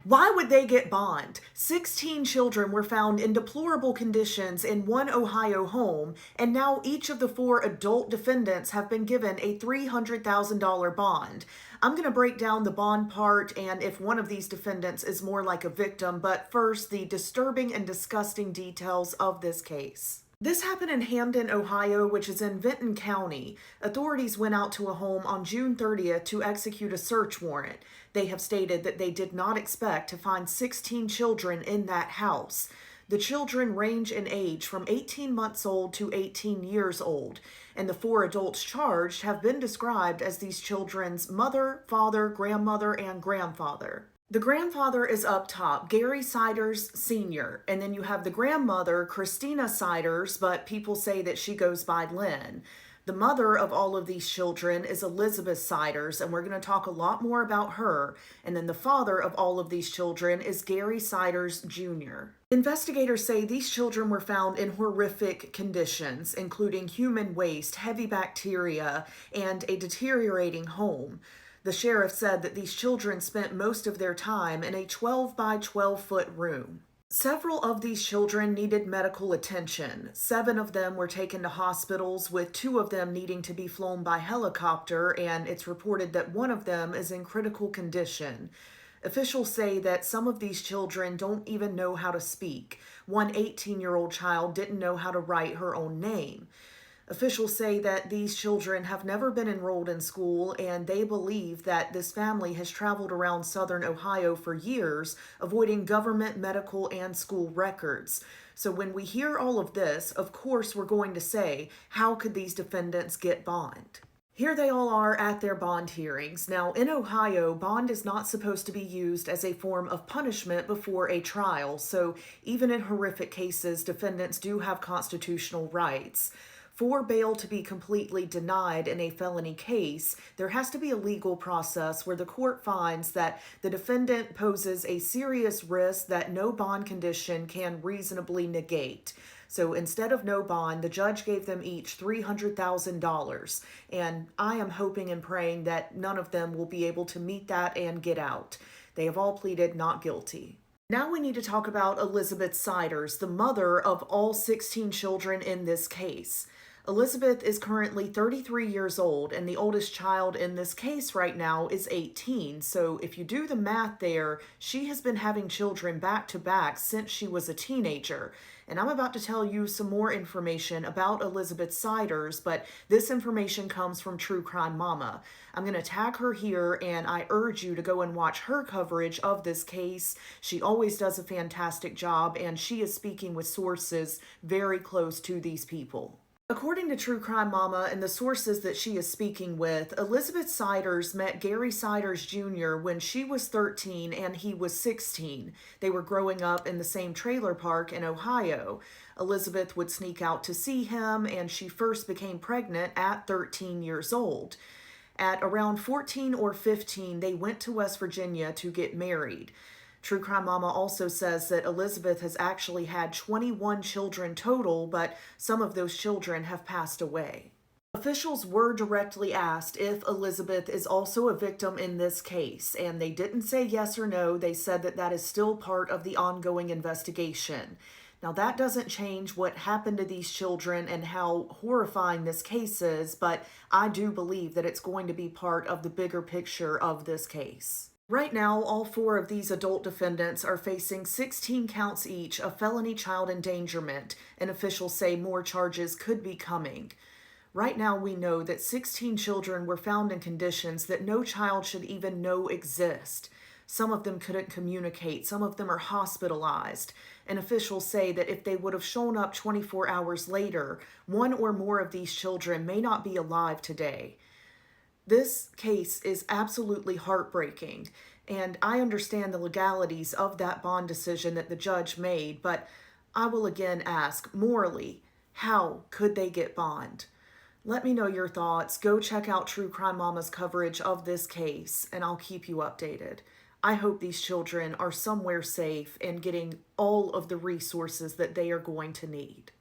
Why would they get bond? 16 children were found in deplorable conditions in one Ohio home, and now each of the 4 adult defendants have been given a $300,000 bond. I'm going to break down the bond part and if one of these defendants is more like a victim, but first, the disturbing and disgusting details of this case. This happened in Hamden, Ohio, which is in Vinton County. Authorities went out to a home on June 30th to execute a search warrant. They have stated that they did not expect to find 16 children in that house. The children range in age from 18 months old to 18 years old, and the 4 adults charged have been described as these children's mother, father, grandmother, and grandfather. The grandfather is up top, Gary Siders Sr., and then you have the grandmother, Christina Siders, but people say that she goes by Lynn. The mother of all of these children is Elizabeth Siders, and we're going to talk a lot more about her. And then the father of all of these children is Gary Siders Jr. Investigators say these children were found in horrific conditions, including human waste, heavy bacteria, and a deteriorating home. The sheriff said that these children spent most of their time in a 12 by 12-foot room. Several of these children needed medical attention. 7 of them were taken to hospitals, with 2 of them needing to be flown by helicopter, and it's reported that 1 of them is in critical condition. Officials say that some of these children don't even know how to speak. One 18-year-old child didn't know how to write her own name. Officials say that these children have never been enrolled in school, and they believe that this family has traveled around southern Ohio for years, avoiding government, medical, and school records. So when we hear all of this, of course we're going to say, how could these defendants get bond? Here they all are at their bond hearings. Now, in Ohio, bond is not supposed to be used as a form of punishment before a trial, so even in horrific cases, defendants do have constitutional rights. For bail to be completely denied in a felony case, there has to be a legal process where the court finds that the defendant poses a serious risk that no bond condition can reasonably negate. So instead of no bond, the judge gave them each $300,000, and I am hoping and praying that none of them will be able to meet that and get out. They have all pleaded not guilty. Now we need to talk about Elizabeth Siders, the mother of all 16 children in this case. Elizabeth is currently 33 years old, and the oldest child in this case right now is 18. So if you do the math there, she has been having children back to back since she was a teenager. And I'm about to tell you some more information about Elizabeth Siders, but this information comes from True Crime Mama. I'm going to tag her here, and I urge you to go and watch her coverage of this case. She always does a fantastic job, and she is speaking with sources very close to these people. According to True Crime Mama and the sources that she is speaking with, Elizabeth Siders met Gary Siders Jr. when she was 13 and he was 16. They were growing up in the same trailer park in Ohio. Elizabeth would sneak out to see him, and she first became pregnant at 13 years old. At around 14 or 15, they went to West Virginia to get married. True Crime Mama also says that Elizabeth has actually had 21 children total, but some of those children have passed away. Officials were directly asked if Elizabeth is also a victim in this case, and they didn't say yes or no. They said that that is still part of the ongoing investigation. Now, that doesn't change what happened to these children and how horrifying this case is, but I do believe that it's going to be part of the bigger picture of this case. Right now, all 4 of these adult defendants are facing 16 counts each of felony child endangerment, and officials say more charges could be coming. Right now, we know that 16 children were found in conditions that no child should even know exist. Some of them couldn't communicate, some of them are hospitalized, and officials say that if they would have shown up 24 hours later, 1 or more of these children may not be alive today. This case is absolutely heartbreaking, and I understand the legalities of that bond decision that the judge made, but I will again ask, morally, how could they get bond? Let me know your thoughts. Go check out True Crime Mama's coverage of this case, and I'll keep you updated. I hope these children are somewhere safe and getting all of the resources that they are going to need.